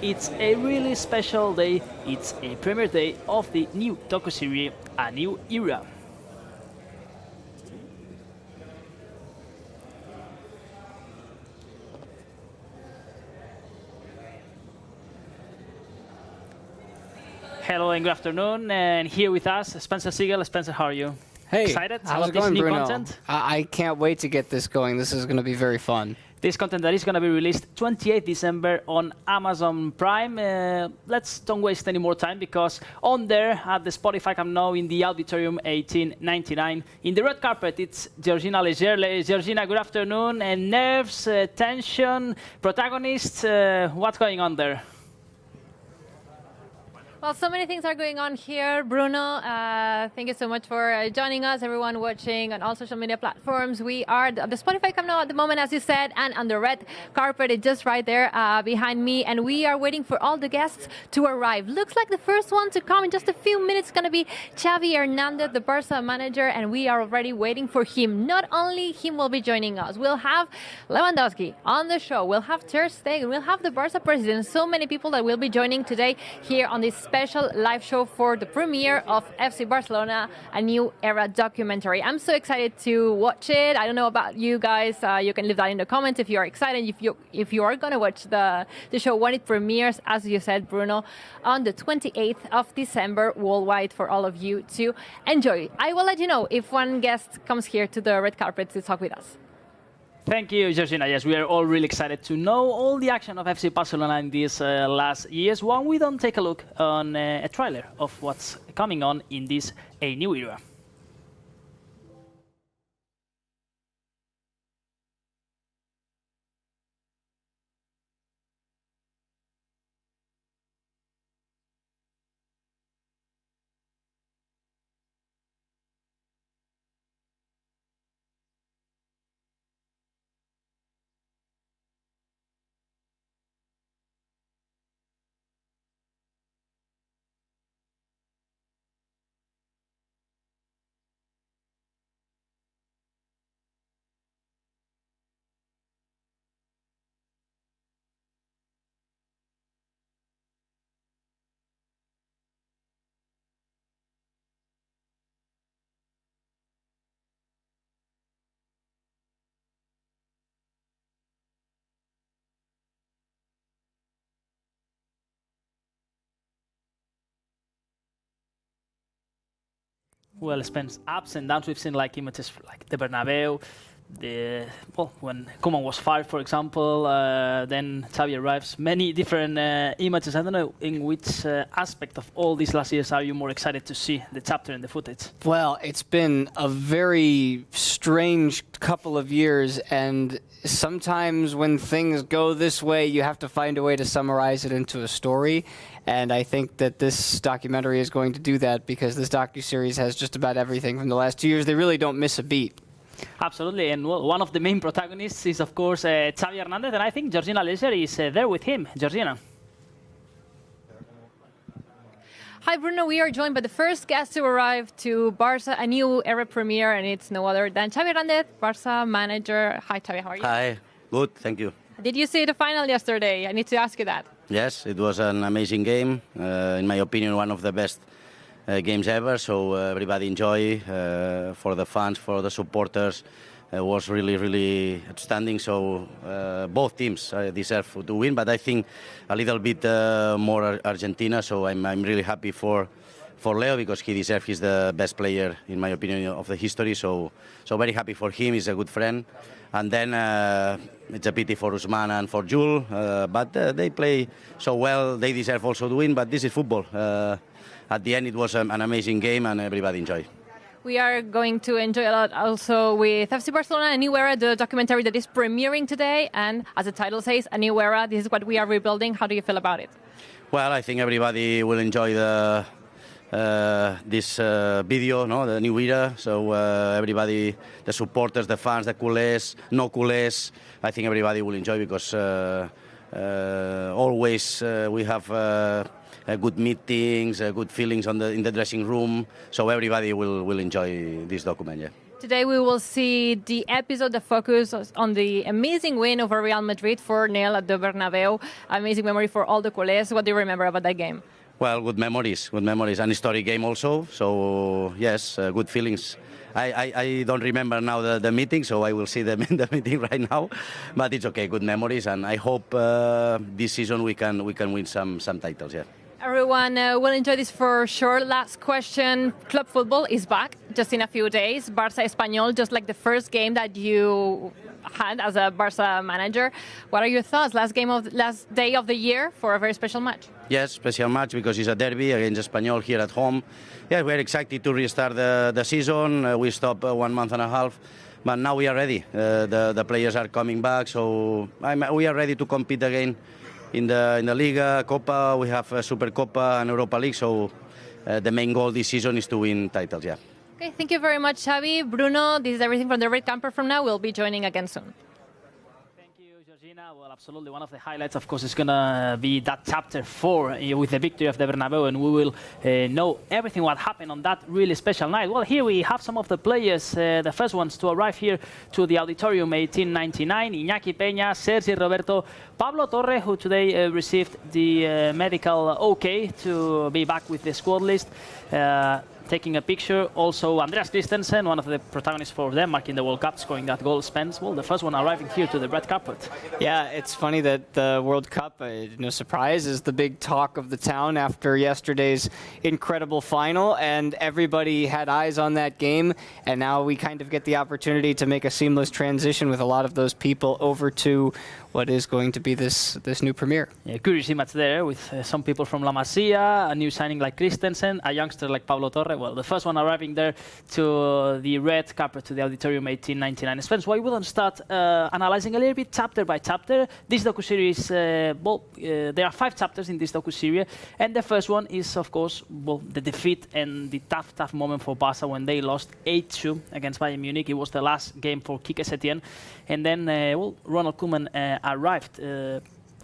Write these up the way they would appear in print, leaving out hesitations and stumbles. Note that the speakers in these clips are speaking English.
it's a really special day. It's a premiere day of the new docuseries, A New Era. Hello and good afternoon, and here with us, Spencer Siegel. Spencer, how are you? Hey, Excited how's about it this going, new Bruno? content? I can't wait to get this going. This is going to be very fun. This content that is going to be released 28 December on Amazon Prime. Let's don't waste any more time, because on there at the Spotify Camp Nou in the Auditorium 1899, in the red carpet, it's Georgina Leger. Georgina, good afternoon. And nerves, tension, protagonists, what's going on there? Well, so many things are going on here, Bruno. Thank you so much for joining us, everyone watching on all social media platforms. We are at the Spotify Camp Nou at the moment, as you said, and on the red carpet, it's just right there behind me. And we are waiting for all the guests to arrive. Looks like the first one to come in just a few minutes is going to be Xavi Hernandez, the Barça manager, and we are already waiting for him. Not only him will be joining us, we'll have Lewandowski on the show, we'll have Ter Stegen, we'll have the Barça president, so many people that will be joining today here on this special live show for the premiere of FC Barcelona, A New Era documentary. I'm so excited to watch it. I don't know about you guys. You can leave that in the comments if you are excited, if you are going to watch the show when it premieres, as you said, Bruno, on the 28th of December worldwide for all of you to enjoy. I will let you know if one guest comes here to the red carpet to talk with us. Thank you, Georgina. Yes, we are all really excited to know all the action of FC Barcelona in these last years. Why we don't take a look on a trailer of what's coming on in this A New Era. Well, Spence, ups and downs. We've seen like images like the Bernabeu, when Koeman was fired, for example, then Xavi arrives. Many different images. I don't know in which aspect of all these last years are you more excited to see the chapter and the footage? Well, it's been a very strange couple of years, and sometimes when things go this way, you have to find a way to summarize it into a story. And I think that this documentary is going to do that, because this docuseries has just about everything from the last 2 years. They really don't miss a beat. Absolutely, and well, one of the main protagonists is, of course, Xavi Hernandez, and I think Georgina Leger is there with him. Georgina. Hi, Bruno. We are joined by the first guest to arrive to Barça, A New Era premiere, and it's no other than Xavi Hernandez, Barça manager. Hi, Xavi. How are you? Hi. Good. Thank you. Did you see the final yesterday? I need to ask you that. Yes, it was an amazing game. In my opinion, one of the best games ever. So everybody enjoy. For the fans, for the supporters, it was really, really outstanding. So both teams deserve to win, but I think a little bit more Argentina. So I'm really happy for Leo, because he deserves. He's the best player, in my opinion, of the history. So very happy for him. He's a good friend. And then it's a pity for Usman and for Jules, but they play so well. They deserve also to win, but this is football. At the end, it was an amazing game, and everybody enjoyed. We are going to enjoy a lot also with FC Barcelona, A New Era, the documentary that is premiering today. And as the title says, A New Era, this is what we are rebuilding. How do you feel about it? Well, I think everybody will enjoy this video, no, the new era. So everybody, the supporters, the fans, the culés, no culés, I think everybody will enjoy, because always we have good meetings, good feelings in the dressing room. So everybody will enjoy this document. Yeah. Today we will see the episode that focuses on the amazing win over Real Madrid 4-0 at the Bernabeu. Amazing memory for all the culés. What do you remember about that game? Well, good memories. An historic game also. So, yes, good feelings. I don't remember now the meeting, so I will see the meeting right now. But it's okay, good memories. And I hope this season we can win some titles, yeah. Everyone will enjoy this for sure. Last question. Club football is back just in a few days. Barça Espanyol, just like the first game that you had as a Barça manager. What are your thoughts? Last day of the year for a very special match. Yes, special match because it's a derby against Espanyol here at home. Yeah, we're excited to restart the season. We stopped 1 month and a half. But now we are ready. The players are coming back, so we are ready to compete again in the Liga, Copa. We have Super Copa and Europa League, so the main goal this season is to win titles, yeah. Okay, thank you very much, Xavi. Bruno, this is everything from the Red Camper from now. We'll be joining again soon. Well, absolutely. One of the highlights, of course, is going to be that chapter 4 with the victory of the Bernabeu, and we will know everything what happened on that really special night. Well, here we have some of the players, the first ones to arrive here to the Auditorium 1899, Iñaki Peña, Sergi Roberto, Pablo Torre, who today received the medical OK to be back with the squad list. Taking a picture. Also, Andreas Christensen, one of the protagonists for them, marking the World Cup, scoring that goal. Spence, well, the first one arriving here to the red carpet. Yeah, it's funny that the World Cup, no surprise, is the big talk of the town after yesterday's incredible final, and everybody had eyes on that game, and now we kind of get the opportunity to make a seamless transition with a lot of those people over to what is going to be this new premiere. Yeah, curious image there with some people from La Masia, a new signing like Christensen, a youngster like Pablo Torre. Well, the first one arriving there to the red carpet, to the Auditorium 1899. Spence, why wouldn't start analyzing a little bit chapter by chapter? This docu-series, there are 5 chapters in this docu-series, and the first one is, of course, the defeat and the tough moment for Barça when they lost 8-2 against Bayern Munich. It was the last game for Quique Setién, and then, Ronald Koeman arrived.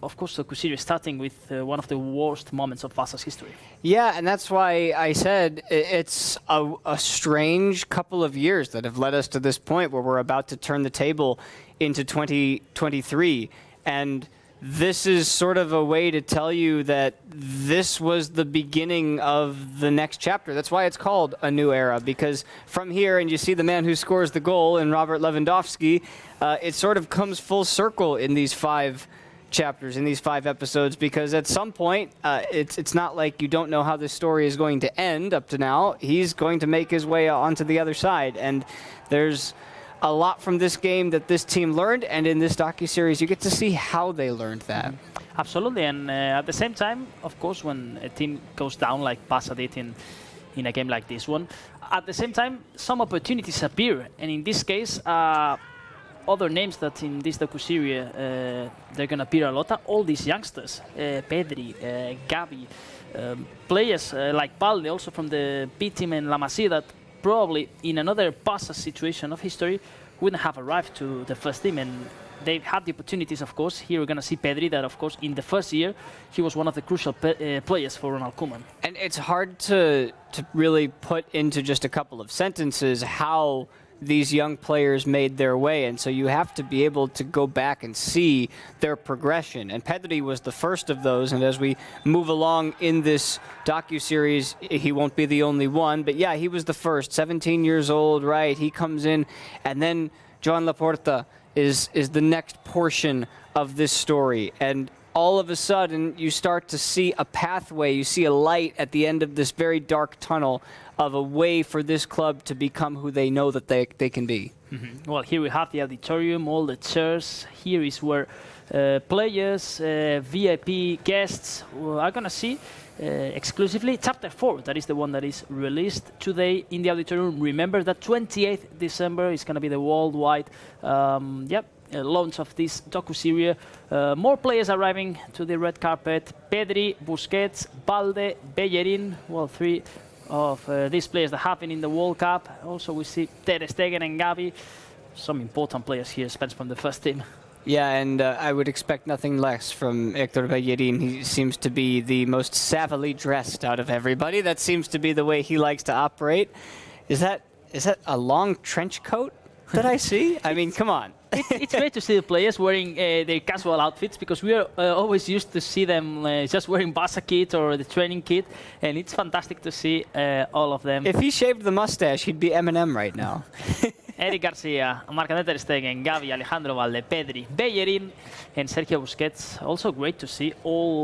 Of course, the docu-series starting with one of the worst moments of Barca's history. Yeah, and that's why I said it's a strange couple of years that have led us to this point where we're about to turn the table into 2023. And this is sort of a way to tell you that this was the beginning of the next chapter. That's why it's called A New Era, because from here, and you see the man who scores the goal in Robert Lewandowski, it sort of comes full circle in these 5 chapters, in these 5 episodes, because at some point, it's not like you don't know how this story is going to end up to now. He's going to make his way onto the other side, and there's a lot from this game that this team learned, and in this docu-series you get to see how they learned that. Absolutely, and at the same time, of course, when a team goes down like Barça did in a game like this one, at the same time, some opportunities appear, and in this case, other names that in this docu-series they're going to appear a lot are all these youngsters, Pedri, Gavi, players like Balde, also from the B team in La Masia, that probably in another Barca situation of history wouldn't have arrived to the first team, and they've had the opportunities, of course. Here we're going to see Pedri, that, of course, in the first year, he was one of the crucial players for Ronald Koeman. And it's hard to really put into just a couple of sentences how these young players made their way, and so you have to be able to go back and see their progression. And Pedri was the first of those, and as we move along in this docu-series, he won't be the only one, but yeah, he was the first, 17 years old, right? He comes in, and then Joan Laporta is the next portion of this story, and all of a sudden you start to see a pathway, you see a light at the end of this very dark tunnel of a way for this club to become who they know that they can be. Mm-hmm. Well, here we have the auditorium, all the chairs. Here is where players, VIP guests are going to see exclusively Chapter 4. That is the one that is released today in the auditorium. Remember that 28th December is going to be the worldwide launch of this docu-series. More players arriving to the red carpet. Pedri, Busquets, Balde, Bellerin. Well, 3 of these players that have been in the World Cup. Also, we see Ter Stegen and Gavi. Some important players here, Spence, from the first team. Yeah, and I would expect nothing less from Hector Bellerin. He seems to be the most savvily dressed out of everybody. That seems to be the way he likes to operate. Is that is that a long trench coat that I see? I mean, come on. It's great to see the players wearing their casual outfits, because we are always used to see them just wearing Barça kit or the training kit, and it's fantastic to see all of them. If he shaved the mustache, he'd be Eminem right now. Eric Garcia, Marc-André ter Stegen, Gavi, Alejandro Valde, Pedri, Bellerin, and Sergio Busquets. Also great to see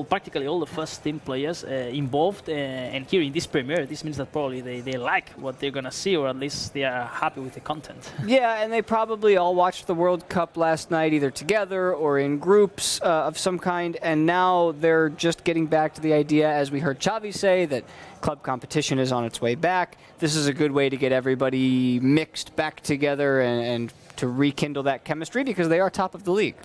practically all the first team players involved. And here in this premiere, this means that probably they like what they're going to see, or at least they are happy with the content. Yeah, and they probably all watched the World Cup last night, either together or in groups of some kind. And now they're just getting back to the idea, as we heard Xavi say, that club competition is on its way back. This is a good way to get everybody mixed back together and to rekindle that chemistry, because they are top of the league.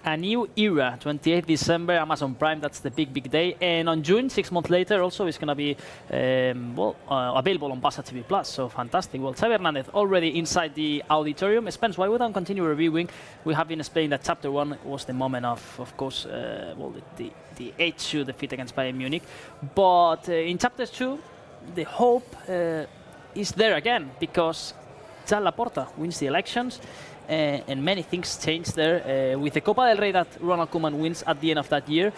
A new era, 28th December, Amazon Prime, that's the big day. And on June, 6 months later, also it's going to be available on Barça TV Plus. So fantastic. Well, Xavi Hernandez already inside the auditorium. Spence, why we don't continue reviewing? We have been explaining that Chapter 1 was the moment of course, the 8-2 defeat against Bayern Munich. But in Chapter 2, the hope is there again, because Joan Laporta wins the elections. And many things change there with the Copa del Rey that Ronald Koeman wins at the end of that year.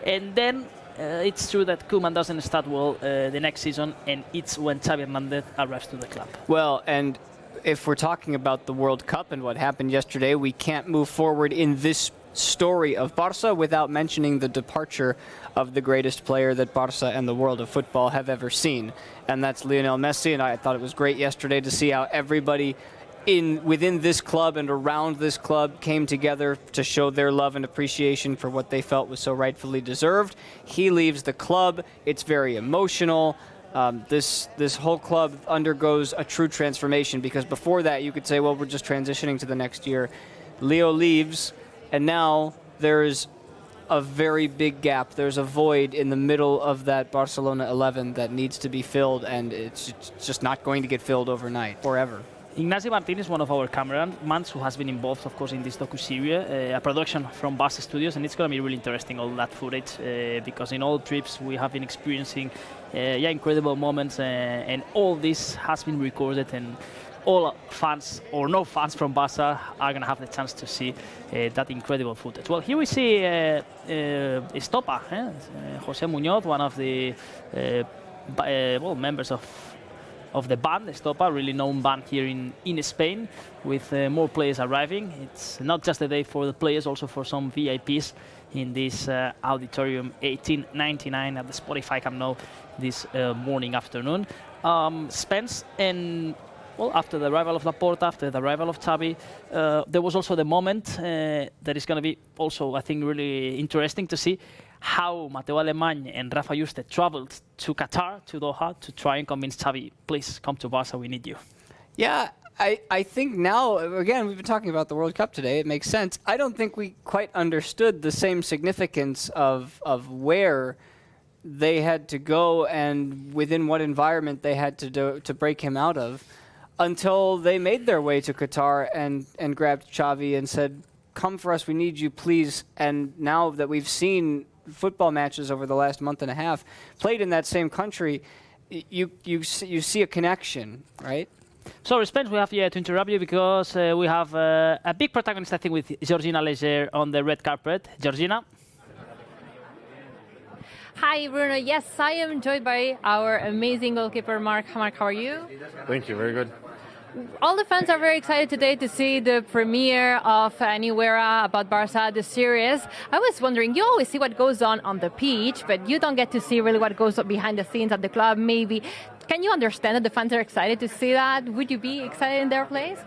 And then it's true that Koeman doesn't start well the next season, and it's when Xavi Hernandez arrives to the club. Well, and if we're talking about the World Cup and what happened yesterday, we can't move forward in this story of Barça without mentioning the departure of the greatest player that Barça and the world of football have ever seen. And that's Lionel Messi. And I thought it was great yesterday to see how everybody within this club and around this club came together to show their love and appreciation for what they felt was so rightfully deserved. He leaves the club. It's very emotional. This whole club undergoes a true transformation, because before that you could say, well, we're just transitioning to the next year. Leo leaves, and now there's a very big gap. There's a void in the middle of that Barcelona 11 that needs to be filled, and it's just not going to get filled overnight, forever. Ignacio Martinez, one of our cameramen who has been involved, of course, in this docu-series, a production from Barça Studios, and it's going to be really interesting, all that footage, because in all trips we have been experiencing incredible moments, and all this has been recorded, and all fans or no fans from Barça are going to have the chance to see that incredible footage. Well, here we see Estopa, José Muñoz, one of the members of the band, Estopa, really known band here in Spain, with more players arriving. It's not just a day for the players, also for some VIPs in this auditorium 1899 at the Spotify Camp Nou this afternoon. Spence, and well, after the arrival of Laporta, after the arrival of Xavi, there was also the moment that is going to be also, I think, really interesting to see how Mateu Alemany and Rafa Juste traveled to Qatar, to Doha, to try and convince Xavi, please come to Barça, we need you. Yeah, I think now, again, we've been talking about the World Cup today, it makes sense. I don't think we quite understood the same significance of where they had to go and within what environment they had to do to break him out of, until they made their way to Qatar and grabbed Xavi and said, come for us, we need you, please. And now that we've seen football matches over the last month and a half played in that same country, you see a connection, right? So, Spence, we have to interrupt you, because we have a big protagonist, I think, with Georgina Leger on the red carpet. Georgina? Hi, Bruno. Yes, I am joined by our amazing goalkeeper, Marc. Marc, how are you? Thank you. Very good. All the fans are very excited today to see the premiere of a new era about Barça, the series. I was wondering, you always see what goes on the pitch, but you don't get to see really what goes on behind the scenes at the club, maybe. Can you understand that the fans are excited to see that? Would you be excited in their place?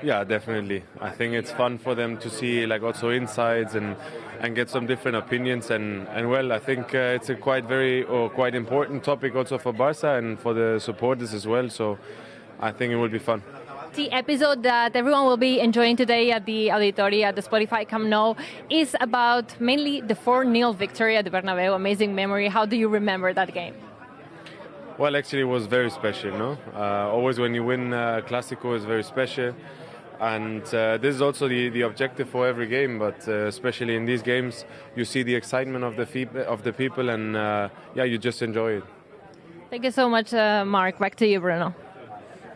Yeah, definitely. I think it's fun for them to see also insides and get some different opinions. And well, I think it's a quite important topic also for Barça and for the supporters as well. So I think it will be fun. The episode that everyone will be enjoying today at the Auditoria at the Spotify Camp Nou is about mainly the 4-0 victory at the Bernabeu. Amazing memory. How do you remember that game? Well, actually, it was very special, no? Always when you win Clásico is very special. And this is also the objective for every game, but especially in these games, you see the excitement of the people, and you just enjoy it. Thank you so much, Marc. Back to you, Bruno.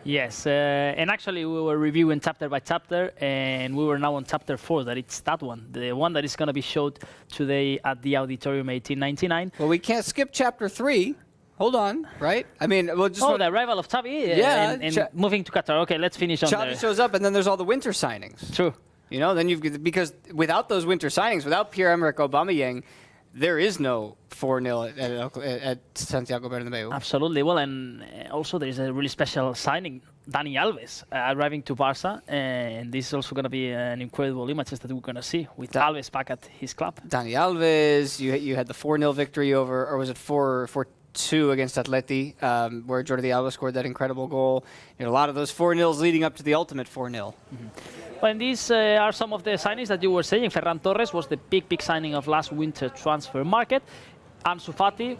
Yes, and actually we were reviewing chapter by chapter, and we were now on chapter 4. That it's that one, the one that is going to be showed today at the Auditorium 1899. Well, we can't skip chapter 3. Hold on, right? I mean, we'll just... The arrival of Xavi Yeah, and moving to Qatar. Okay, let's finish on Xavi there. shows up, and then there's all the winter signings. True. You know, then because without those winter signings, without Pierre-Emerick Aubameyang, there is no 4-0 at Santiago Bernabeu. Absolutely. Well, and also there is a really special signing, Dani Alves, arriving to Barça, and this is also going to be an incredible images that we're going to see with Alves back at his club. Dani Alves, you had the 4-0 victory over, or was it 4-2 against Atleti, where Jordi Alba scored that incredible goal. You know, a lot of those 4-0s leading up to the ultimate 4-0. Mm-hmm. Well, and these are some of the signings that you were saying. Ferran Torres was the big signing of last winter transfer market. Ansu Fati,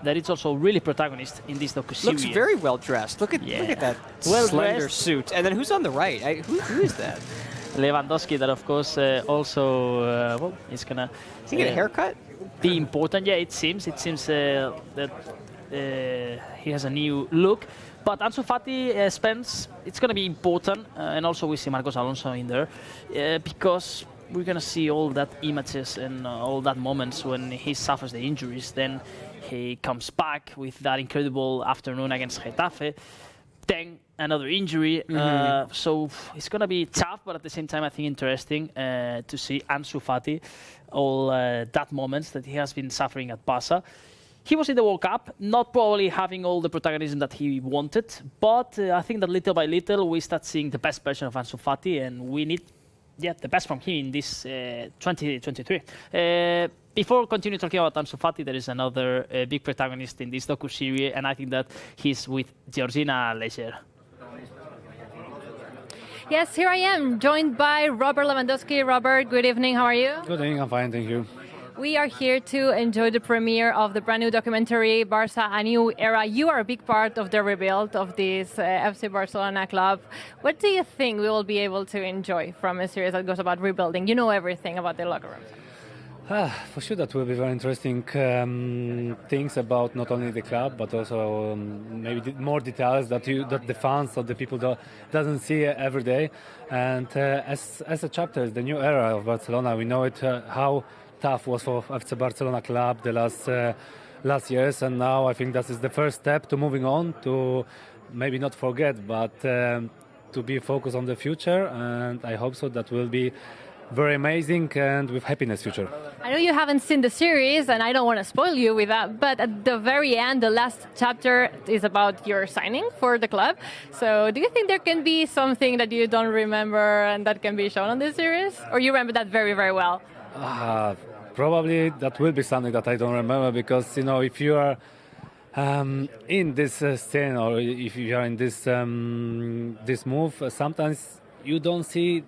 that is also really protagonist in this docu-series. Looks very well dressed. Look at that slender suit. And then who's on the right? Who is that? Lewandowski, that of course also is gonna. Does he get a haircut? Be important. Yeah, it seems that he has a new look. But Ansu Fati spends. It's going to be important, and also we see Marcos Alonso in there because we're going to see all that images and all that moments when he suffers the injuries. Then he comes back with that incredible afternoon against Getafe. Then another injury. So it's going to be tough, but at the same time, I think interesting to see Ansu Fati, all that moments that he has been suffering at Barça. He was in the World Cup, not probably having all the protagonism that he wanted, but I think that little by little we start seeing the best version of Ansu Fati, and we need the best from him in this 2023. Before continuing talking about Ansu Fati, there is another big protagonist in this docu-series, and I think that he's with Georgina Leger. Yes, here I am, joined by Robert Lewandowski. Robert, good evening. How are you? Good evening. I'm fine, thank you. We are here to enjoy the premiere of the brand new documentary, Barça, A New Era. You are a big part of the rebuild of this FC Barcelona club. What do you think we will be able to enjoy from a series that goes about rebuilding? You know everything about the locker room. For sure, that will be very interesting things about not only the club, but also maybe more details that the fans or the people doesn't see every day. And as a chapter, the new era of Barcelona, we know it how tough was for FC Barcelona club the last years, and now I think that is the first step to moving on, to maybe not forget, but to be focused on the future, and I hope so that will be very amazing and with happiness future. I know you haven't seen the series, and I don't want to spoil you with that, but at the very end, the last chapter is about your signing for the club. So do you think there can be something that you don't remember and that can be shown on this series? Or you remember that very, very well? Probably that will be something that I don't remember, because if you are in this scene, or if you are in this move, sometimes you don't see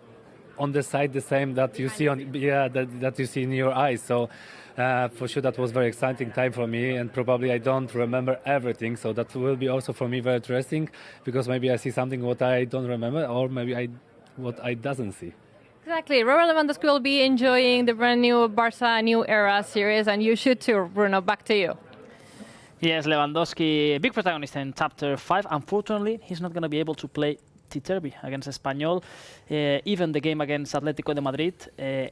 on the side the same that you see that you see in your eyes. So for sure that was very exciting time for me, and probably I don't remember everything. So that will be also for me very interesting, because maybe I see something what I don't remember, or maybe what I doesn't see. Exactly. Robert Lewandowski will be enjoying the brand new Barça New Era series, and you should too, Bruno. Back to you. Yes, Lewandowski, big protagonist in Chapter 5. Unfortunately, he's not going to be able to play Derby against Espanyol, even the game against Atletico de Madrid,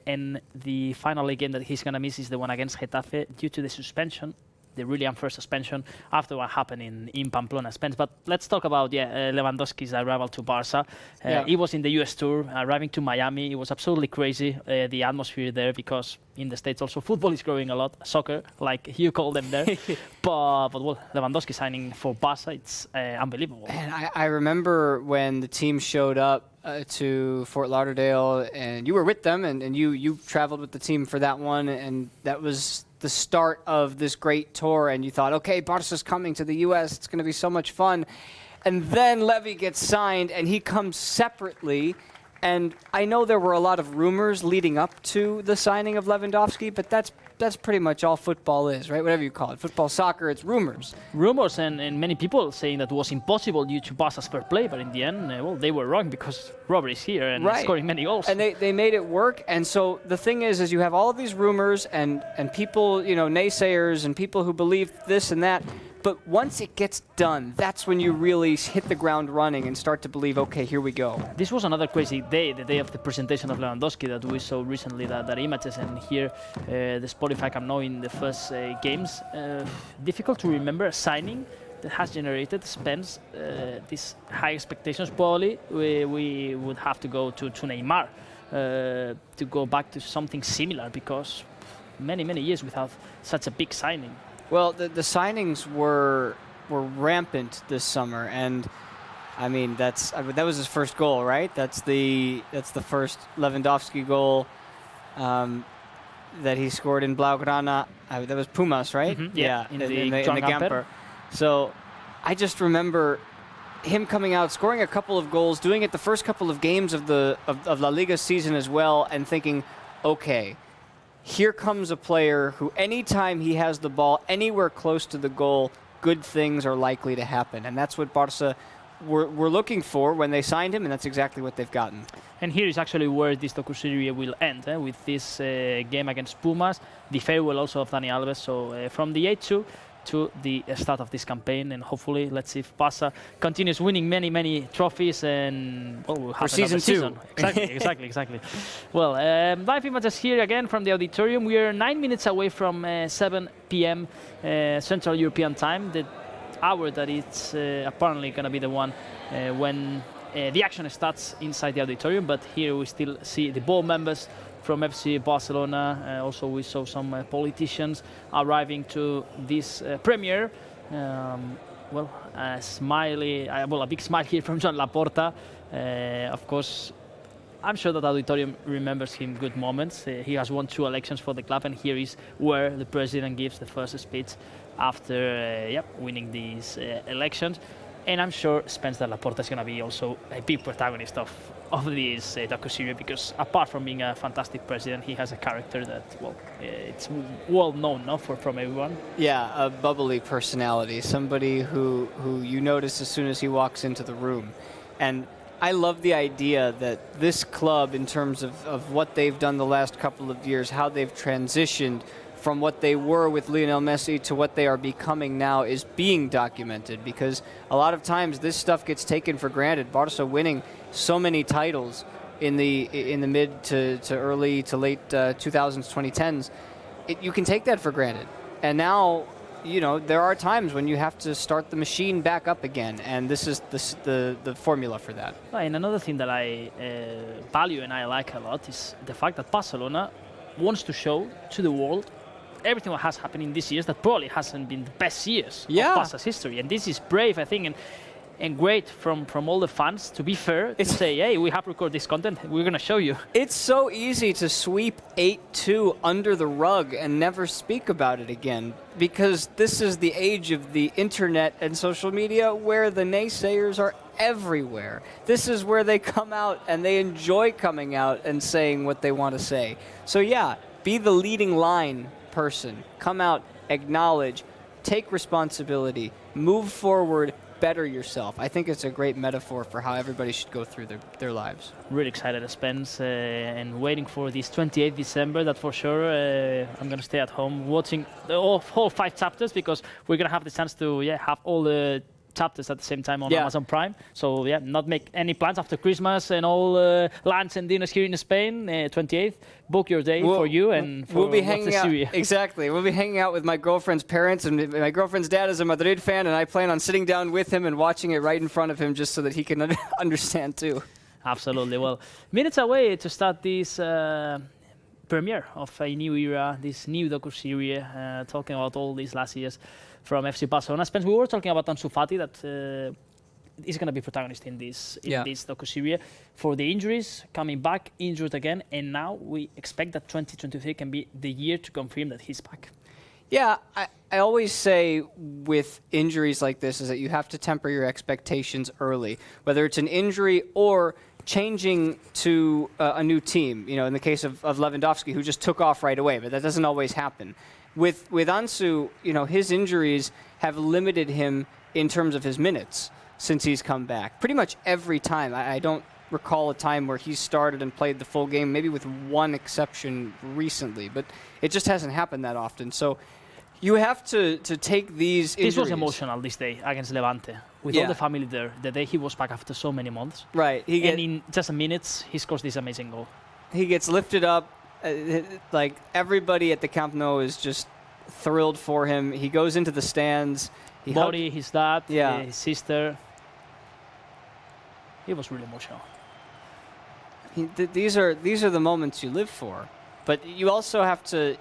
and the final game that he's going to miss is the one against Getafe due to the suspension, the really unfair suspension after what happened in Pamplona, Spain. But let's talk about Lewandowski's arrival to Barça. He was in the US tour, arriving to Miami. It was absolutely crazy, the atmosphere there, because in the States also football is growing a lot, soccer, like you call them there. but Lewandowski signing for Barça, it's unbelievable. And I remember when the team showed up to Fort Lauderdale, and you were with them, and you traveled with the team for that one, and that was the start of this great tour, and you thought, okay, Barca's coming to the US, it's going to be so much fun. And then Levy gets signed, and he comes separately. And I know there were a lot of rumors leading up to the signing of Lewandowski, but that's pretty much all football is, right? Whatever you call it. Football, soccer, it's rumors. Rumors, and many people saying that it was impossible due to Barca's fair play, but in the end, they were wrong, because Robert is here and scoring many goals. And they made it work. And so the thing is you have all of these rumors and people, naysayers and people who believe this and that. But once it gets done, that's when you really hit the ground running and start to believe, okay, here we go. This was another crazy day, the day of the presentation of Lewandowski that we saw recently, that images, and here the Spotify Camp Nou in the first games. Difficult to remember a signing that has generated Spence these high expectations. Probably we would have to go to Neymar to go back to something similar, because many years without such a big signing. Well, the signings were rampant this summer, and I mean that was his first goal, right? That's the first Lewandowski goal that he scored in Blaugrana. That was Pumas, right? Mm-hmm. Yeah, in the Gamper. So I just remember him coming out, scoring a couple of goals, doing it the first couple of games of La Liga season as well, and thinking, okay, here comes a player who, anytime he has the ball anywhere close to the goal, good things are likely to happen. And that's what Barça were looking for when they signed him, and that's exactly what they've gotten. And here is actually where this docuseries will end, with this game against Pumas, the farewell also of Dani Alves. So from the 8-2 to the start of this campaign, and hopefully, let's see if Barça continues winning many trophies, and we'll have season 2. Season. Exactly. Well, live images here again from the auditorium. We are 9 minutes away from 7 p.m. Central European Time, the hour that it's apparently going to be the one when the action starts inside the auditorium. But here we still see the board members from FC Barcelona. Also, we saw some politicians arriving to this premiere. A big smile here from Joan Laporta. Of course, I'm sure that auditorium remembers him good moments. He has won 2 elections for the club, and here is where the president gives the first speech after winning these elections. And I'm sure Spencer Laporta is going to be also a big protagonist of this docuseries, because apart from being a fantastic president, he has a character that, it's well known from everyone. Yeah, a bubbly personality, somebody who you notice as soon as he walks into the room. And I love the idea that this club, in terms of what they've done the last couple of years, how they've transitioned from what they were with Lionel Messi to what they are becoming now, is being documented, because a lot of times this stuff gets taken for granted. Barca winning so many titles in the mid to early to late 2000s, 2010s, you can take that for granted. And now, there are times when you have to start the machine back up again, and this is the formula for that. And another thing that I value and I like a lot is the fact that Barcelona wants to show to the world everything what has happened in these years that probably hasn't been the best years of Barca's history. And this is brave, I think, and great from all the fans, to be fair, to say, hey, we have recorded this content, we're going to show you. It's so easy to sweep 8-2 under the rug and never speak about it again, because this is the age of the internet and social media where the naysayers are everywhere. This is where they come out, and they enjoy coming out and saying what they want to say. So yeah, be the leading line person. Come out, acknowledge, take responsibility, move forward, better yourself. I think it's a great metaphor for how everybody should go through their lives. Really excited, Spence, and waiting for this 28th December, that for sure I'm going to stay at home watching all 5 chapters, because we're going to have the chance to have all the chapters at the same time on Amazon Prime. So not make any plans after Christmas and all lunch and dinners here in Spain. 28th, book your day for you and for we'll be hanging out. Exactly, we'll be hanging out with my girlfriend's parents, and my girlfriend's dad is a Madrid fan, and I plan on sitting down with him and watching it right in front of him, just so that he can understand too. Absolutely. Well, minutes away to start this premiere of a new era, this new docuseries, talking about all these last years from FC Barcelona. Spence, we were talking about Ansu Fati, that is going to be protagonist in this docuseries, for the injuries, coming back, injured again, and now we expect that 2023 can be the year to confirm that he's back. Yeah, I always say with injuries like this is that you have to temper your expectations early, whether it's an injury or changing to a new team. In the case of Lewandowski, who just took off right away, but that doesn't always happen. With Ansu, his injuries have limited him in terms of his minutes since he's come back. Pretty much every time. I don't recall a time where he started and played the full game, maybe with one exception recently, but it just hasn't happened that often. So You have to take these injuries. This was emotional this day against Levante, with all the family there. The day he was back after so many months. Right. And in just a minute, he scores this amazing goal. He gets lifted up. Like everybody at the Camp Nou is just thrilled for him. He goes into the stands. Body, his dad, his sister. He was really emotional. These are the moments you live for, but you also have to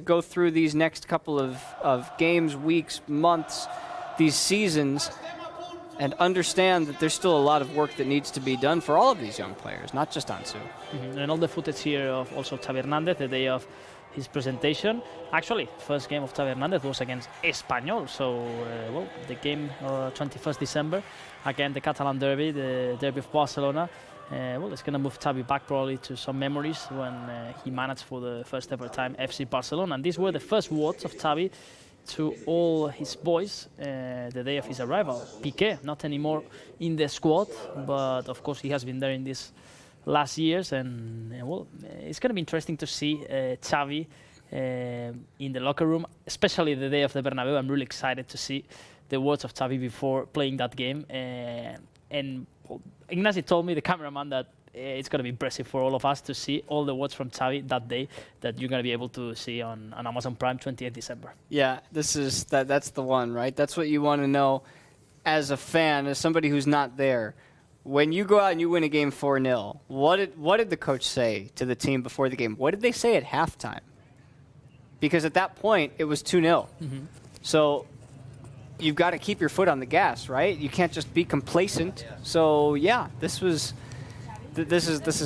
go through these next couple of games, weeks, months, these seasons, and understand that there's still a lot of work that needs to be done for all of these young players, not just Ansu. Mm-hmm. And all the footage here of also Xavi Hernandez, the day of his presentation. Actually, first game of Xavi Hernandez was against Espanyol, so the game 21st December, again the Catalan derby, the derby of Barcelona. It's going to move Xavi back probably to some memories when he managed for the first ever time FC Barcelona. And these were the first words of Xavi to all his boys the day of his arrival. Piqué, not anymore in the squad, but of course he has been there in these last years. And it's going to be interesting to see Xavi in the locker room, especially the day of the Bernabeu. I'm really excited to see the words of Xavi before playing that game. And Ignacy told me, the cameraman, that it's going to be impressive for all of us to see all the words from Xavi that day that you're going to be able to see on Amazon Prime 28th December. Yeah, that's the one, right? That's what you want to know as a fan, as somebody who's not there. When you go out and you win a game 4-0, what did the coach say to the team before the game? What did they say at halftime? Because at that point, it was 2-0. Mm-hmm. So you've got to keep your foot on the gas, right? You can't just be complacent. So yeah, this is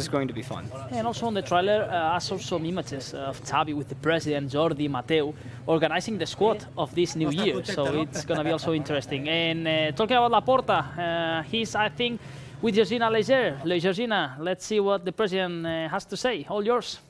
going to be fun. And also on the trailer, I saw some images of Xavi with the president Jordi Mateu organizing the squad of this new year. So it's going to be also interesting. And talking about Laporta, he's, I think, with Georgina Leger. Georgina, let's see what the president has to say. All yours.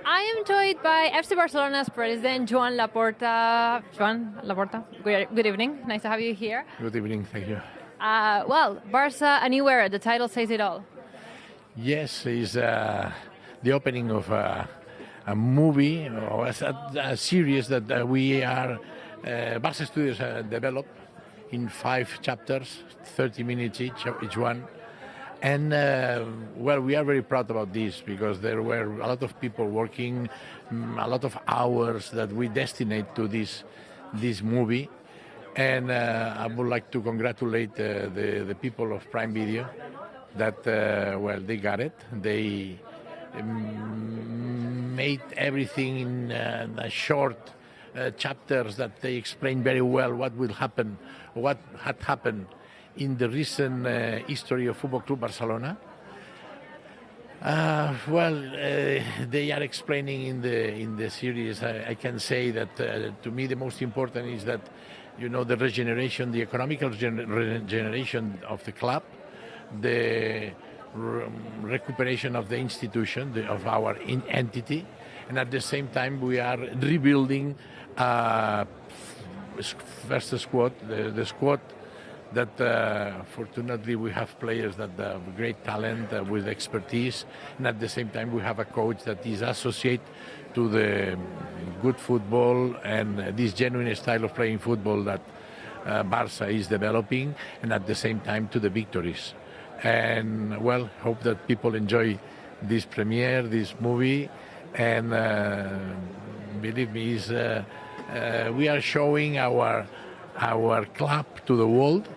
I am joined by FC Barcelona's president, Joan Laporta. Joan Laporta, good evening. Nice to have you here. Good evening, thank you. Barça, a new era. The title says it all. Yes, it's the opening of a movie or a series that we are, Barça Studios developed in 5 chapters, 30 minutes each one. And, we are very proud about this because there were a lot of people working, a lot of hours that we destinate to this movie. And I would like to congratulate the people of Prime Video that, they got it. They made everything in short chapters that they explain very well what will happen, what had happened in the recent history of Football Club Barcelona. They are explaining in the series. I can say that to me the most important is that, the regeneration, the economical regeneration of the club, the recuperation of the institution, of our entity, and at the same time we are rebuilding first squad, the squad that fortunately we have players that have great talent with expertise, and at the same time we have a coach that is associated to the good football and this genuine style of playing football that Barça is developing, and at the same time to the victories. And hope that people enjoy this premiere, this movie, and believe me, we are showing our club to the world.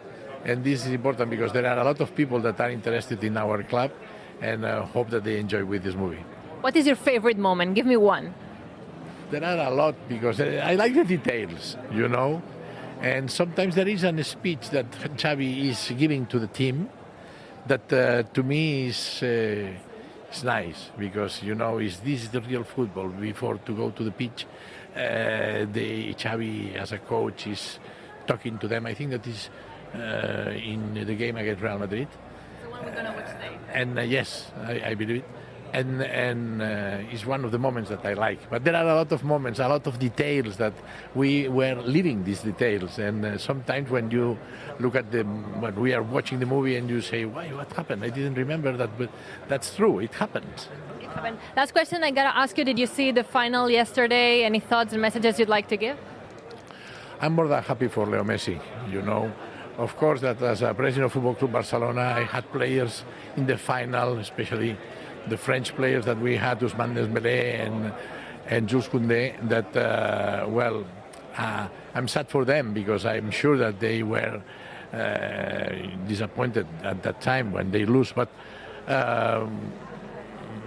And this is important because there are a lot of people that are interested in our club, and hope that they enjoy with this movie. What is your favorite moment? Give me one. There are a lot because I like the details, and sometimes there is a speech that Xavi is giving to the team that to me is nice because, this is the real football. Before to go to the pitch, the Xavi as a coach is talking to them. I think that is in the game against Real Madrid. The one we're going to watch today. And yes, I believe it. and it's one of the moments that I like. But there are a lot of moments, a lot of details that we were living these details. And sometimes when you look at when we are watching the movie and you say, "Why? What happened? I didn't remember that." But that's true. It happens. Last question I gotta ask you: did you see the final yesterday? Any thoughts and messages you'd like to give? I'm more than happy for Leo Messi. You know, of course, that as a president of Football Club Barcelona, I had players in the final, especially the French players that we had, Ousmane Dembélé and Jules Koundé, that, I'm sad for them because I'm sure that they were disappointed at that time when they lose. But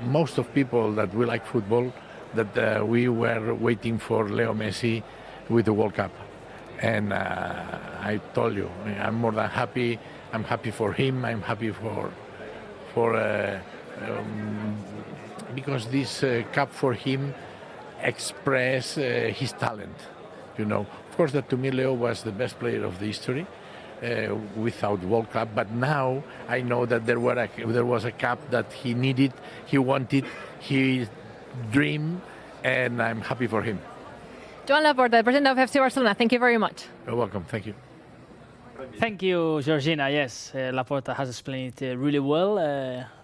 most of people that we like football, that we were waiting for Leo Messi with the World Cup. And I told you, I'm more than happy. I'm happy for him. I'm happy because this cup for him express his talent. You know, of course, that to me Leo was the best player of the history without World Cup. But now I know that there was a cup that he needed, he wanted, he dreamed, and I'm happy for him. Joan Laporta, president of FC Barcelona, thank you very much. You're welcome. Thank you. Thank you, Georgina. Yes, Laporta has explained it really well,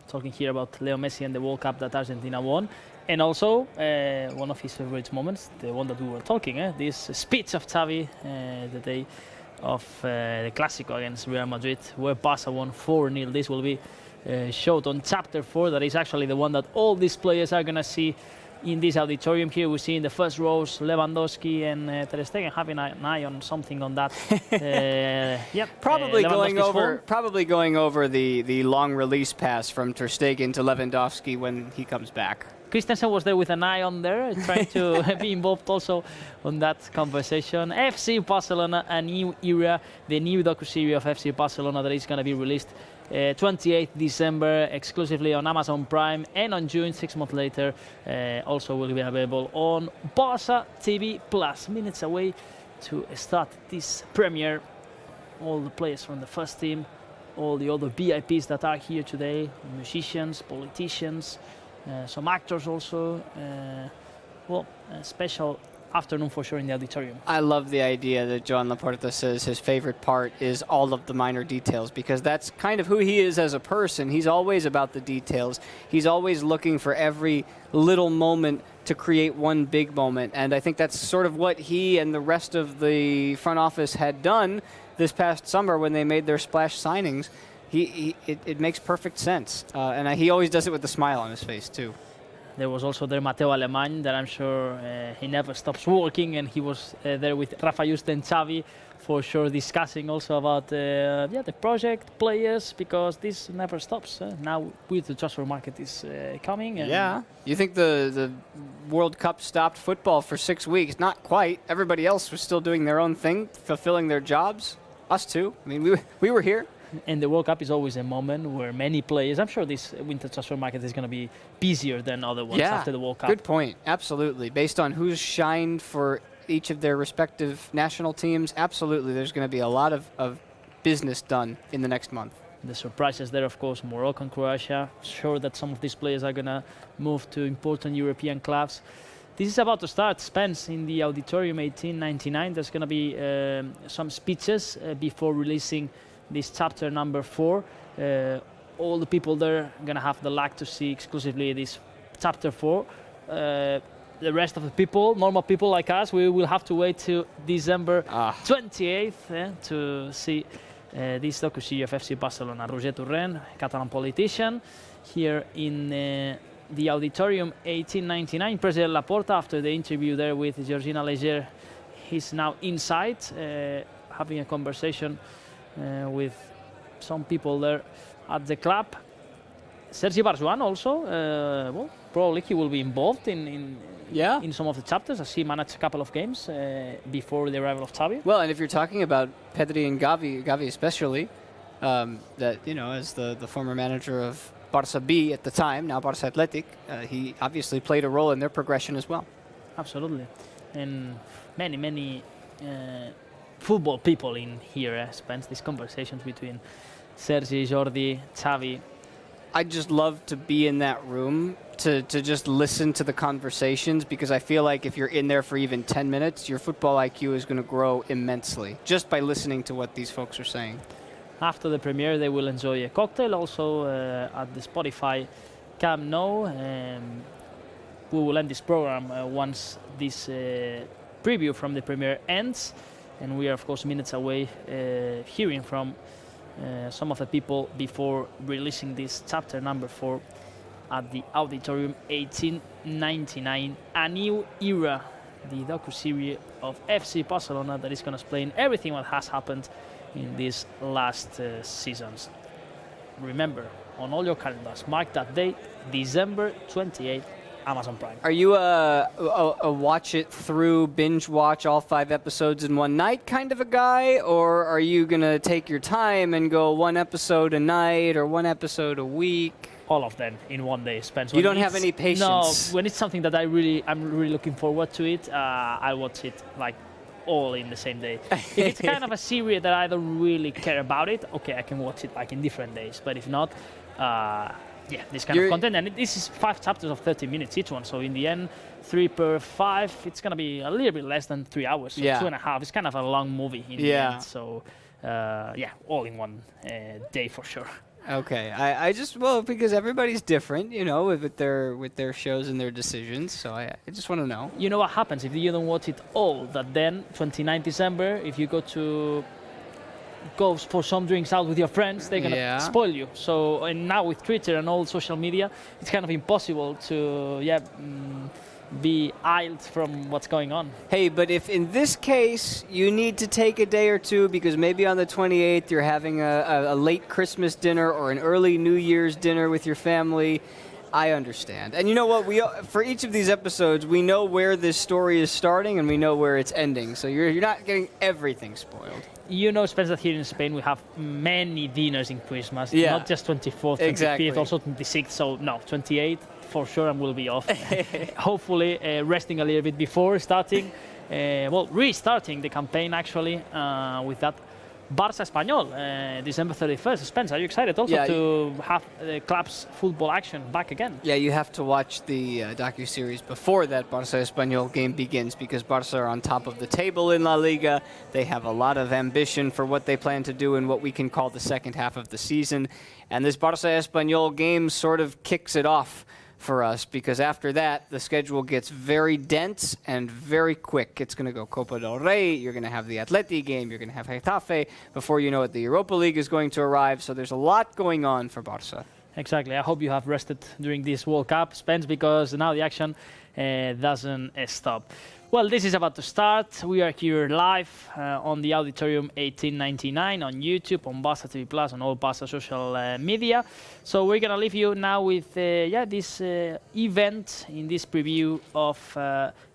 talking here about Leo Messi and the World Cup that Argentina won. And also, one of his favorite moments, the one that we were talking, this speech of Xavi the day of the Clásico against Real Madrid, where Barça won 4-0. This will be showed on Chapter 4. That is actually the one that all these players are going to see in this auditorium. Here we see in the first rows Lewandowski and Ter Stegen having an eye on something on that. Probably going over the long release pass from Ter Stegen to Lewandowski when he comes back. Christensen was there with an eye on there, trying to be involved also on that conversation. FC Barcelona, a new era, the new docu-series of FC Barcelona that is going to be released 28th December exclusively on Amazon Prime, and on June, 6 months later, also will be available on Barça TV Plus. Minutes away to start this premiere. All the players from the first team, all the other VIPs that are here today, musicians, politicians, some actors also. A special afternoon for sure in the auditorium. I love the idea that Joan Laporta says his favorite part is all of the minor details, because that's kind of who he is as a person. He's always about the details. He's always looking for every little moment to create one big moment. And I think that's sort of what he and the rest of the front office had done this past summer when they made their splash signings. It makes perfect sense. And he always does it with a smile on his face, too. There was also there Mateo Alemany, that I'm sure he never stops working, and he was there with Rafa Juste and Xavi for sure, discussing also about the project, players, because this never stops. Now with the transfer market is coming. And you think the World Cup stopped football for 6 weeks? Not quite. Everybody else was still doing their own thing, fulfilling their jobs. Us too. I mean, we were here. And the World Cup is always a moment where many players, I'm sure this winter transfer market is going to be busier than other ones after the World Cup. Good point. Absolutely. Based on who's shined for each of their respective national teams, absolutely, there's going to be a lot of business done in the next month. The surprises there, of course, Morocco and Croatia. Sure that some of these players are going to move to important European clubs. This is about to start. Spence in the Auditorium 1899. There's going to be some speeches before releasing this chapter number 4. All the people there are going to have the luck to see exclusively this chapter 4. The rest of the people, normal people like us, we will have to wait till December 28th to see this docu-series of FC Barcelona. Roger Torrent, Catalan politician, here in the Auditorium 1899. President Laporta, after the interview there with Georgina Leger, he's now inside having a conversation with some people there at the club. Sergi Barjuan also, probably he will be involved in some of the chapters, as he managed a couple of games before the arrival of Xavi. Well, and if you're talking about Pedri and Gavi especially, that, you know, as the former manager of Barça B at the time, now Barça Athletic, he obviously played a role in their progression as well. Absolutely. And many football people in here spends these conversations between Sergi, Jordi, Xavi, I'd just love to be in that room to just listen to the conversations, because I feel like if you're in there for even 10 minutes, your football IQ is going to grow immensely just by listening to what these folks are saying. After the premiere, they will enjoy a cocktail also at the Spotify Camp Nou. We will end this program once this preview from the premiere ends, and we are of course minutes away hearing from some of the people before releasing this chapter number 4 at the Auditorium 1899, a new era, the docu-series of FC Barcelona that is going to explain everything what has happened in these last seasons. Remember, on all your calendars, mark that date, December 28th, Amazon Prime. Are you a watch it through, binge watch all 5 episodes in one night kind of a guy, or are you going to take your time and go 1 episode a night or 1 episode a week? All of them in one day. Spends. You don't have any patience. No, when it's something that I'm really looking forward to it, I watch it like all in the same day. If it's kind of a series that I don't really care about it, okay, I can watch it like in different days. But if not, yeah, this kind of content, and this is 5 chapters of 30 minutes each one. So in the end, 3 per 5, it's gonna be a little bit less than 3 hours. So yeah. 2.5. It's kind of a long movie in the end. So yeah, all in one day for sure. Okay, I just, well, because everybody's different, you know, with their shows and their decisions. So I just want to know. You know what happens if you don't watch it all? That then 29 December, if you go for some drinks out with your friends, they're gonna spoil you. So, and now with Twitter and all social media, it's kind of impossible to be aisled from what's going on. Hey, but if in this case you need to take a day or two because maybe on the 28th you're having a late Christmas dinner or an early New Year's dinner with your family, I understand. And you know what? For each of these episodes, we know where this story is starting and we know where it's ending. So you're not getting everything spoiled. You know, Spence, that here in Spain we have many dinners in Christmas. Not just 24th, 25th, also 26th. So no, 28th for sure, and we'll be off. Hopefully resting a little bit before starting, restarting the campaign actually with that Barça Espanyol, December 31st. Spence, are you excited also to have the club's football action back again? Yeah, you have to watch the docu-series before that Barça Espanyol game begins, because Barça are on top of the table in La Liga. They have a lot of ambition for what they plan to do in what we can call the second half of the season. And this Barça Espanyol game sort of kicks it off for us, because after that the schedule gets very dense and very quick. It's going to go Copa del Rey, you're going to have the Atleti game, you're going to have Getafe, before you know it the Europa League is going to arrive, so there's a lot going on for Barça. Exactly. I hope you have rested during this World Cup, Spence, because now the action doesn't stop. Well, this is about to start. We are here live on the Auditorium 1899 on YouTube, on Barça TV Plus, on all Barça social media. So we're going to leave you now with this event in this preview of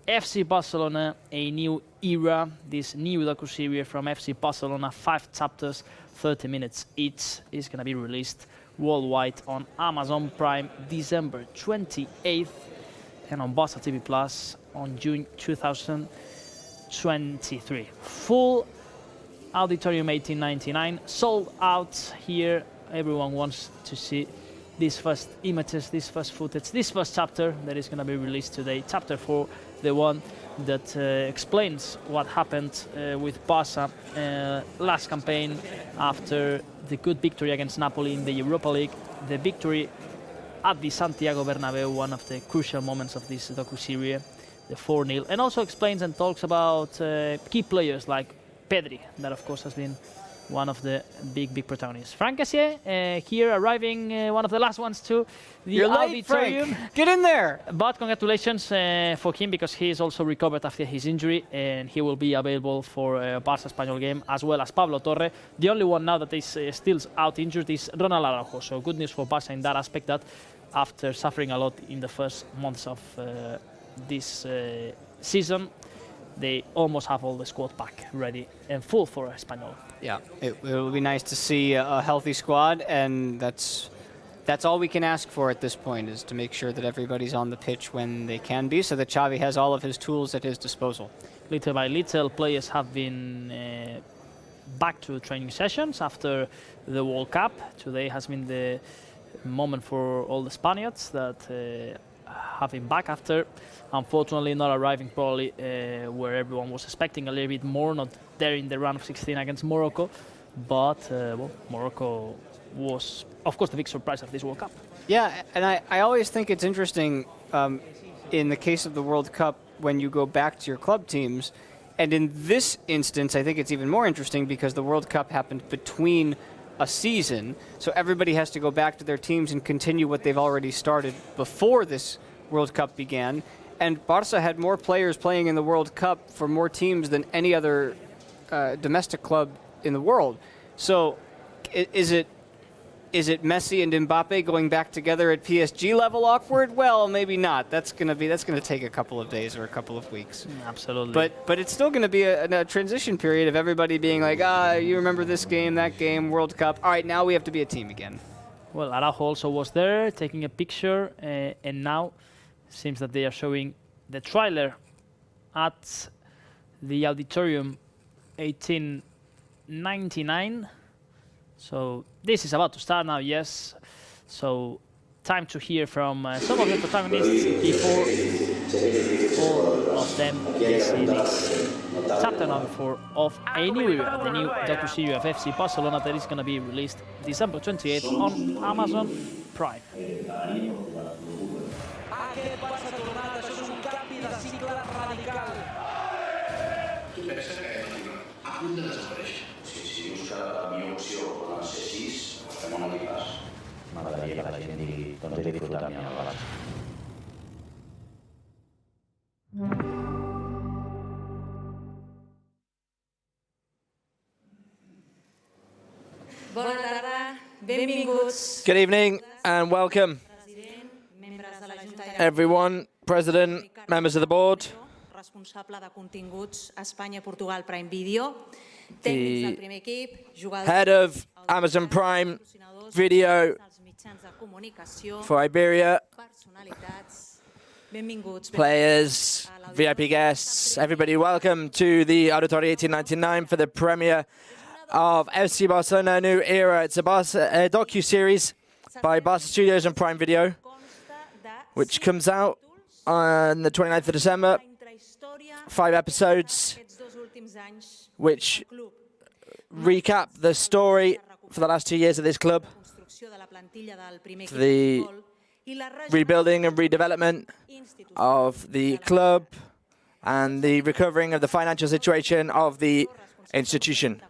FC Barcelona, a new era, this new docu-series from FC Barcelona, 5 chapters, 30 minutes each, is going to be released worldwide on Amazon Prime December 28th and on Barça TV Plus on June 2023. Full Auditorium 1899, sold out here. Everyone wants to see these first images, this first footage, this first chapter that is going to be released today. Chapter 4, the one that explains what happened with Barça last campaign after the good victory against Napoli in the Europa League, the victory at the Santiago Bernabeu, one of the crucial moments of this docu-series, the 4-0, and also explains and talks about key players like Pedri, that of course has been one of the big protagonists. Frank Cassier here arriving, one of the last ones to the Auditorium. Frank. Get in there! But congratulations for him, because he is also recovered after his injury and he will be available for Barça Espanyol game, as well as Pablo Torre. The only one now that is still out injured is Ronald Araujo. So good news for Barça in that aspect, that after suffering a lot in the first months of this season, they almost have all the squad back ready and full for Espanyol. Yeah, it will be nice to see a healthy squad, and that's all we can ask for at this point, is to make sure that everybody's on the pitch when they can be, so that Xavi has all of his tools at his disposal. Little by little, players have been back to training sessions after the World Cup. Today has been the moment for all the Spaniards that have been back after, unfortunately, not arriving probably where everyone was expecting a little bit more, not there in the round of 16 against Morocco. But well, Morocco was, of course, the big surprise of this World Cup. Yeah, and I always think it's interesting in the case of the World Cup when you go back to your club teams. And in this instance, I think it's even more interesting because the World Cup happened between a season. So everybody has to go back to their teams and continue what they've already started before this World Cup began. And Barça had more players playing in the World Cup for more teams than any other domestic club in the world. So is it Messi and Mbappe going back together at PSG level awkward? Well, maybe not. That's going to take a couple of days or a couple of weeks. Absolutely. But it's still going to be a transition period of everybody being like, you remember this game, that game, World Cup. All right, now we have to be a team again. Well, Araujo also was there taking a picture, and now seems that they are showing the trailer at the Auditorium 1899. So this is about to start now, yes. So time to hear from some of the protagonists before all of them this chapter number 4 of a new era, the new docu-series of FC Barcelona that is going to be released December 28th on Amazon Prime. M'agradaria que la gent digui, doncs he disfrutat mi al Barça. Bona tarda, benvinguts. Good evening and welcome, everyone, President, members of the board, Responsable de continguts Espanya-Portugal Prime Video, the tècnics del primer equip, jugadors, head of Amazon Prime Video dels mitjans de comunicació, for Iberia, personalitats, benvinguts. players, VIP guests, everybody, welcome to the Auditorium 1899 for the premiere of FC Barcelona New Era. It's a docu-series by Barça Studios and Prime Video, which comes out on the 29th of December. 5 episodes, which recap the story for the last 2 years of this club, the rebuilding and redevelopment of the club, and the recovering of the financial situation of the institution.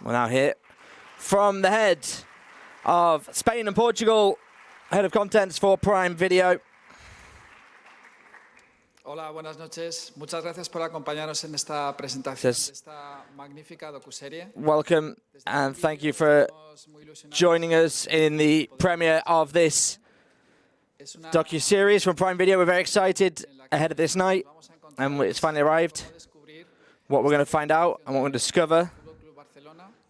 We're now here from the head of Spain and Portugal, head of contents for Prime Video. Hola, buenas noches. Muchas gracias por acompañarnos en esta presentación de esta magnífica docuserie. Welcome and thank you for joining us in the premiere of this docu-series from Prime Video. We're very excited ahead of this night, and it's finally arrived. What we're going to find out and what we're going to discover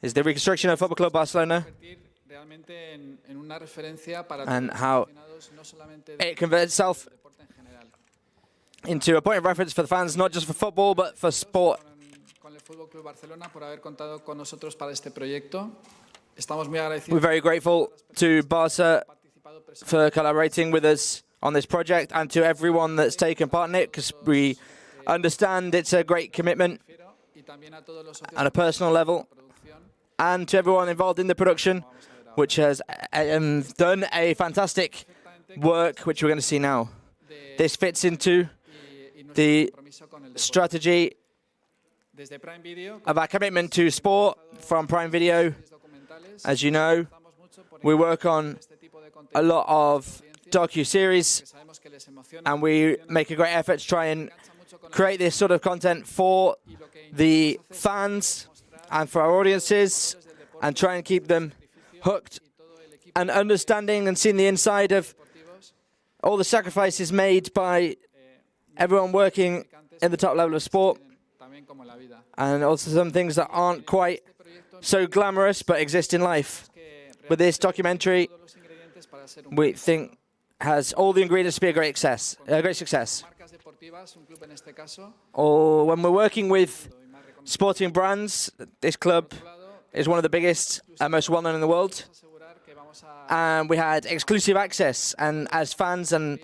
is the reconstruction of Football Club Barcelona and how it converts itself into a point of reference for the fans, not just for football, but for sport. We're very grateful to Barça for collaborating with us on this project and to everyone that's taken part in it, because we understand it's a great commitment on a personal level, and to everyone involved in the production, which has done a fantastic work, which we're going to see now. This fits into the strategy of our commitment to sport from Prime Video. As you know, we work on a lot of docu-series, and we make a great effort to try and create this sort of content for the fans and for our audiences, and try and keep them hooked and understanding and seeing the inside of all the sacrifices made by everyone working in the top level of sport, and also some things that aren't quite so glamorous but exist in life. But this documentary, we think, has all the ingredients to be a great success. Or when we're working with sporting brands, this club is one of the biggest and most well-known in the world. And we had exclusive access. And as fans and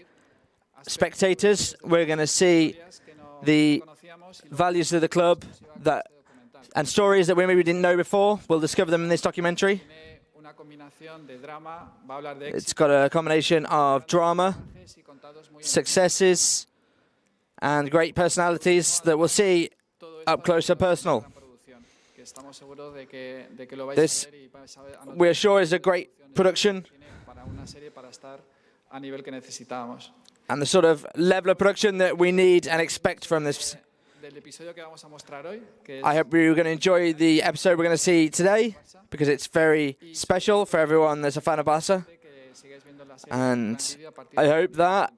spectators, we're going to see the values of the club and stories that we maybe didn't know before. We'll discover them in this documentary. It's got a combination of drama, successes, and great personalities that we'll see up close and personal. This, we're sure, is a great production and the sort of level of production that we need and expect from this. I hope you're going to enjoy the episode we're going to see today, because it's very special for everyone that's a fan of Barça. And I hope that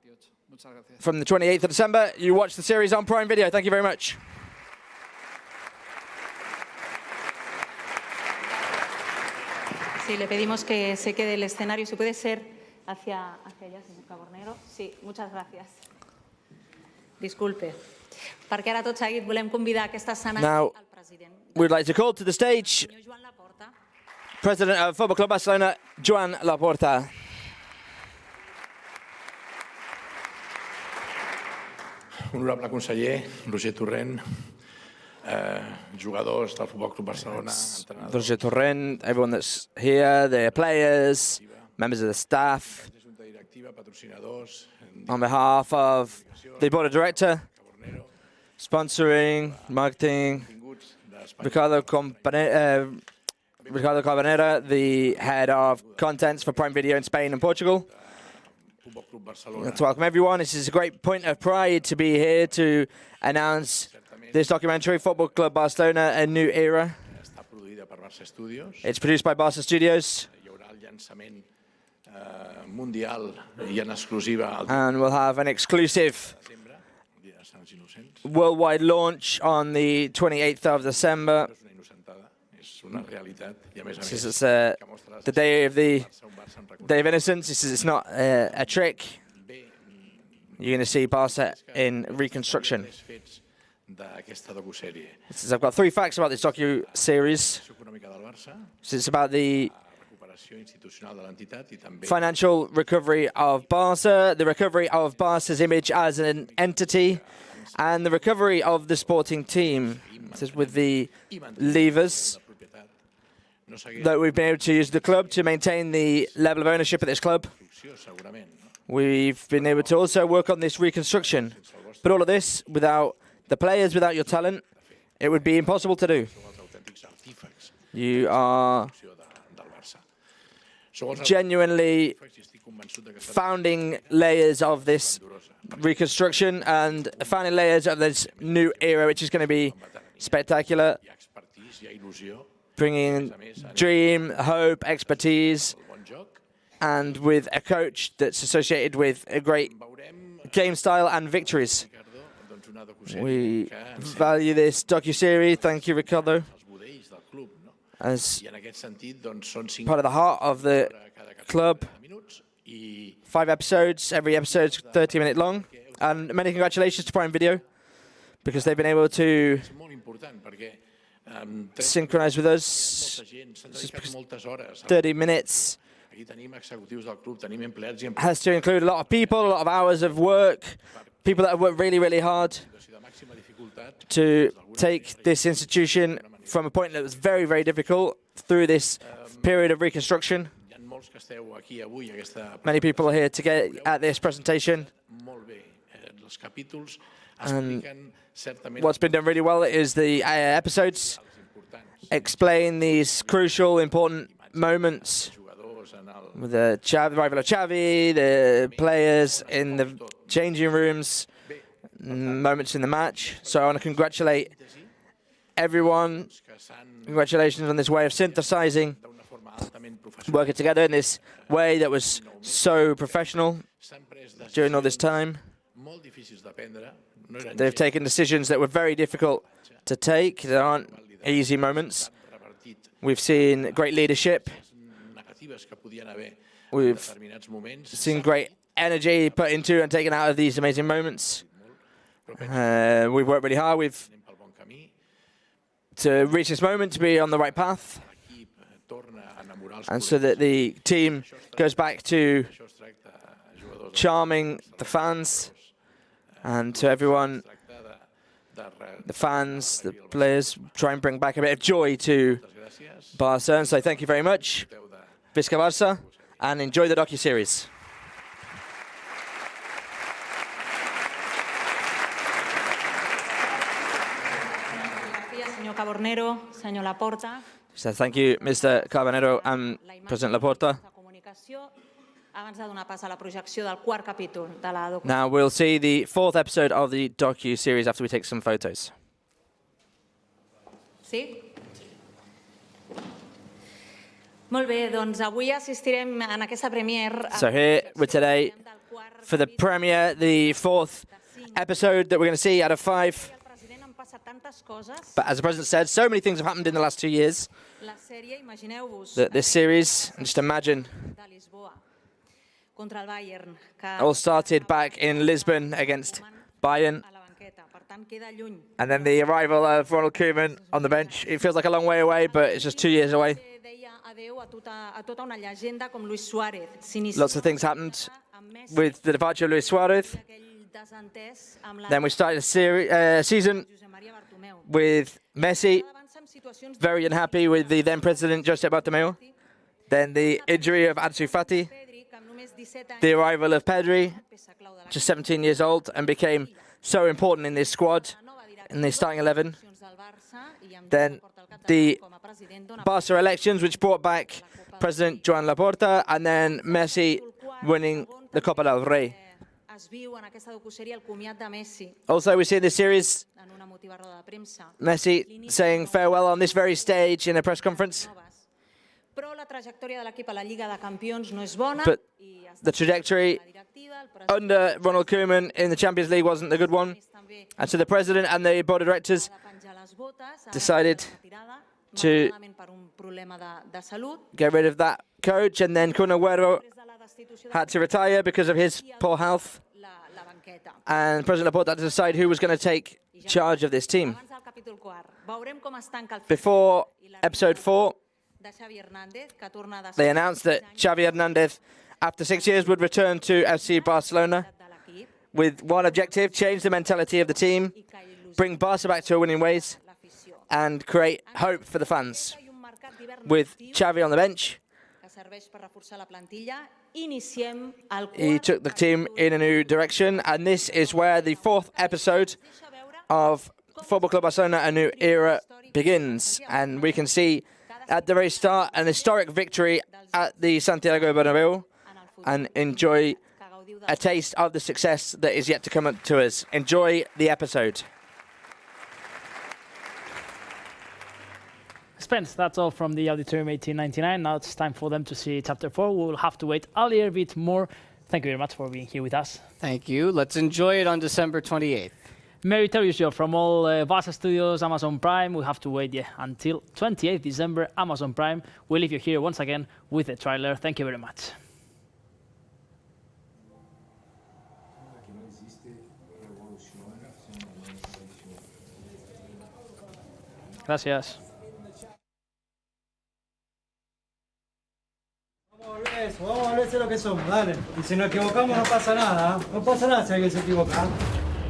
from the 28th of December, you watch the series on Prime Video. Thank you very much. Sí, le pedimos que se quede el escenario. Si puede ser hacia allá, señor Cabornero. Sí, muchas gracias. Disculpe. Perquè ara tot seguit volem convidar aquesta escenari al president. We'd like to call to the stage President of Football Club Barcelona, Joan Laporta. Honorable conseller, Roger Torrent, jugadors del Futbol Club Barcelona, entrenadors. Roger Torrent, everyone that's here, the players, members of the staff. On behalf of the board of director, sponsoring, marketing, Ricardo Carbanera, the head of contents for Prime Video in Spain and Portugal. I'd like to welcome everyone. This is a great point of pride to be here to announce this documentary, Football Club Barcelona, A New Era. It's produced by Barça Studios. And we'll have an exclusive worldwide launch on the 28th of December. This is the day of innocence. This is not a trick. You're going to see Barça in reconstruction. I've got 3 facts about this docu-series. It's about the financial recovery of Barça, the recovery of Barca's image as an entity, and the recovery of the sporting team. This is with the levers that we've been able to use the club to maintain the level of ownership of this club. We've been able to also work on this reconstruction. But all of this, without the players, without your talent, it would be impossible to do. You are genuinely founding layers of this reconstruction and founding layers of this new era, which is going to be spectacular, bringing dream, hope, expertise, and with a coach that's associated with a great game style and victories. We value this docu-series. Thank you, Ricardo. As part of the heart of the club, 5 episodes, every episode's 30-minute long, and many congratulations to Prime Video, because they've been able to synchronize with us. 30 minutes has to include a lot of people, a lot of hours of work, people that have worked really, really hard to take this institution from a point that was very, very difficult through this period of reconstruction. Many people are here to get at this presentation. And what's been done really well is the episodes explain these crucial, important moments with the arrival of Xavi, the players in the changing rooms, moments in the match. So I want to congratulate everyone. Congratulations on this way of synthesizing, working together in this way that was so professional during all this time. They've taken decisions that were very difficult to take. There aren't easy moments. We've seen great leadership. We've seen great energy put into and taken out of these amazing moments. We've worked really hard to reach this moment, to be on the right path. and so that the team goes back to charming the fans, and to everyone, the fans, the players, try and bring back a bit of joy to Barça. And so thank you very much, Visca Barça, and enjoy the docu-series. Senyor Cabornero, senyor Laporta. So thank you, Mr. Carbonero and President Laporta. Abans de donar pas a la projecció del quart capítol de la documentació. Now we'll see the 4th episode of the docu-series after we take some photos. Sí? Molt bé, doncs avui assistirem en aquesta premiere. So here we're today for the premiere, the 4th episode that we're going to see out of 5. But as the President said, so many things have happened in the last 2 years that this series, and just imagine, all started back in Lisbon against Bayern. And then the arrival of Ronald Koeman on the bench. It feels like a long way away, but it's just 2 years away. Lots of things happened with the departure of Luis Suarez. Then we started a season with Messi, very unhappy with the then president Josep Bartomeu. Then the injury of Ansu Fati, the arrival of Pedri, just 17 years old, and became so important in this squad, in the starting 11. Then the Barça elections, which brought back President Joan Laporta, and then Messi winning the Copa del Rey. Also, we see in this series Messi saying farewell on this very stage in a press conference. But the trajectory under Ronald Koeman in the Champions League wasn't a good one. And so the president and the board of directors decided to get rid of that coach, and then Kun Agüero had to retire because of his poor health. And President Laporta had to decide who was going to take charge of this team. Before episode 4, they announced that Xavi Hernandez, after 6 years, would return to FC Barcelona with one objective: change the mentality of the team, bring Barça back to winning ways, and create hope for the fans. With Xavi on the bench, he took the team in a new direction, and this is where the 4th episode of Football Club Barcelona, a new era, begins. And we can see at the very start an historic victory at the Santiago Bernabeu, and enjoy a taste of the success that is yet to come to us. Enjoy the episode. Spence, that's all from the Auditorium 1899. Now it's time for them to see Chapter 4. We will have to wait a little bit more. Thank you very much for being here with us. Thank you. Let's enjoy it on December 28th. Meritorious job from all Barça Studios, Amazon Prime. We have to wait until 28th December, Amazon Prime. We'll leave you here once again with the trailer. Thank you very much. Gracias. Vamos a ver lo que somos, dale. Y si nos equivocamos no pasa nada, ¿eh? No pasa nada si alguien se equivoca.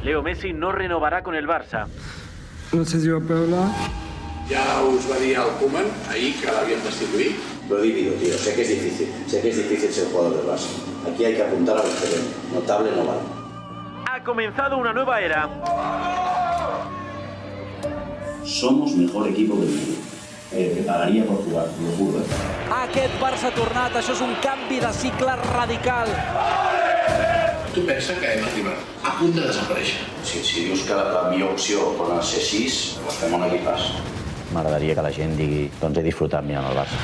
Leo Messi no renovará con el Barça. No sé si va a hablar. Ja us va dir el Koeman ahir que l'havien destituït. Lo divido, tío. Sé que es difícil ser jugador del Barça. Aquí hay que apuntar a lo excelente. Notable no vale. Ha comenzado una nueva era. Somos mejor equipo que el mundo. Me pagaria per jugar, lo juro. Aquest Barça ha tornat, això és un canvi de cicle radical. Tu pensa que hem arribat a punt de desaparèixer? Si dius que la millor opció torna a ser 6, doncs fem un equipàs. M'agradaria que la gent digui, doncs he disfrutat mirant el Barça.